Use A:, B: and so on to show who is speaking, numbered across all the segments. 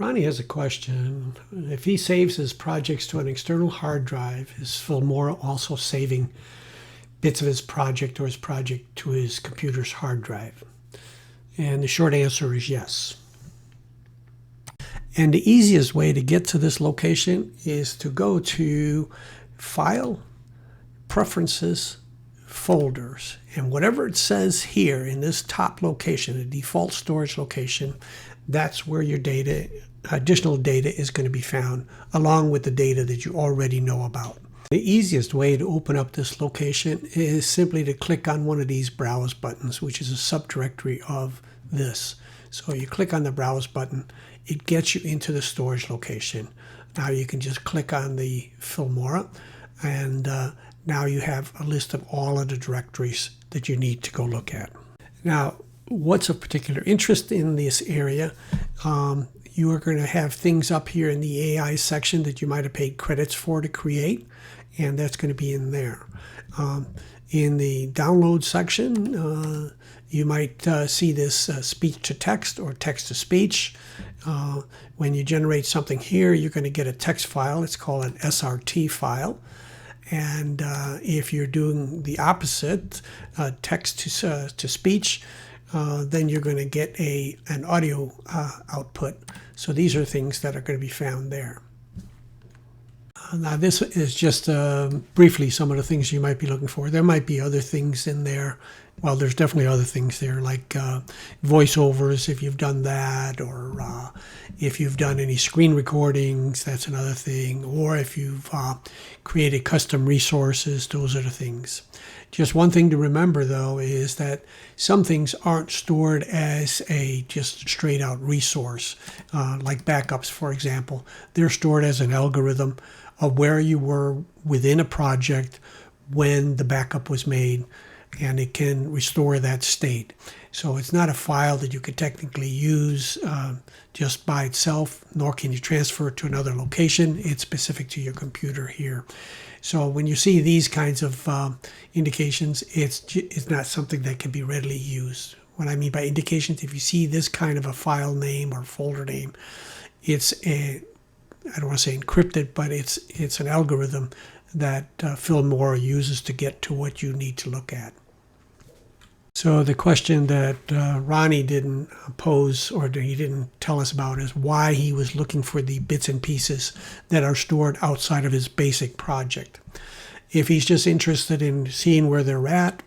A: Ronnie has a question. If he saves his projects to an external hard drive, is Filmora also saving bits of his project or his project to his computer's hard drive? And the short answer is yes. And the easiest way to get to this location is to go to File, Preferences, Folders. And whatever it says here in this top location, the default storage location, that's where your data, additional data is going to be found, along with the data that you already know about. The easiest way to open up this location is simply to click on one of these browse buttons, which is a subdirectory of this. So you click on the browse button, it gets you into the storage location. Now you can just click on the Filmora, and now you have a list of all of the directories that you need to go look at. Now, what's of particular interest in this area, you are going to have things up here in the AI section that you might have paid credits for to create, and that's going to be in there. In the download section, you might see this speech to text or text to speech. When you generate something here, you're going to get a text file. It's called an SRT file. And if you're doing the opposite, text to speech, then you're going to get an audio output. So these are things that are going to be found there. Now this is just briefly some of the things you might be looking for. There might be other things in there. Well, there's definitely other things there, like voiceovers, if you've done that, or if you've done any screen recordings, that's another thing, or if you've created custom resources, those are the things. Just one thing to remember, though, is that some things aren't stored as a just straight out resource, like backups, for example. They're stored as an algorithm of where you were within a project when the backup was made, and it can restore that state. So it's not a file that you could technically use just by itself, nor can you transfer it to another location. It's specific to your computer here. So when you see these kinds of indications, it's not something that can be readily used. What I mean by indications, if you see this kind of a file name or folder name, it's I don't want to say encrypted, but it's an algorithm that Filmora uses to get to what you need to look at. So the question that Ronnie didn't pose, or he didn't tell us about, is why he was looking for the bits and pieces that are stored outside of his basic project. If he's just interested in seeing where they're at,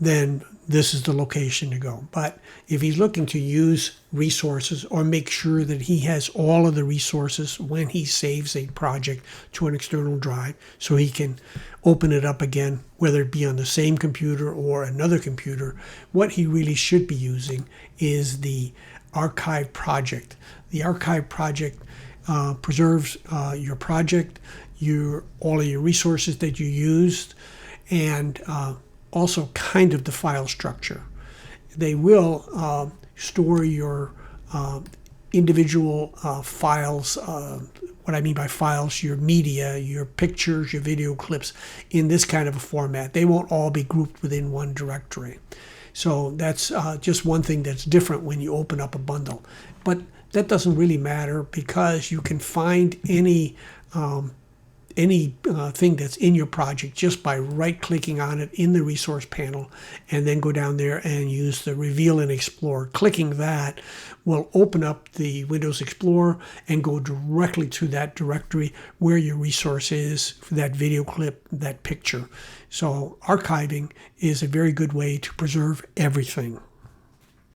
A: then this is the location to go. But if he's looking to use resources or make sure that he has all of the resources when he saves a project to an external drive, so he can open it up again, whether it be on the same computer or another computer, what he really should be using is the archive project. The archive project preserves your project, all of your resources that you used, and also kind of the file structure. They will store your individual files, what I mean by files, your media, your pictures, your video clips, in this kind of a format. They won't all be grouped within one directory. So that's just one thing that's different when you open up a bundle. But that doesn't really matter, because you can find any thing that's in your project just by right-clicking on it in the resource panel, and then go down there and use the Reveal and Explore. Clicking that will open up the Windows Explorer and go directly to that directory where your resource is for that video clip, that picture. So archiving is a very good way to preserve everything.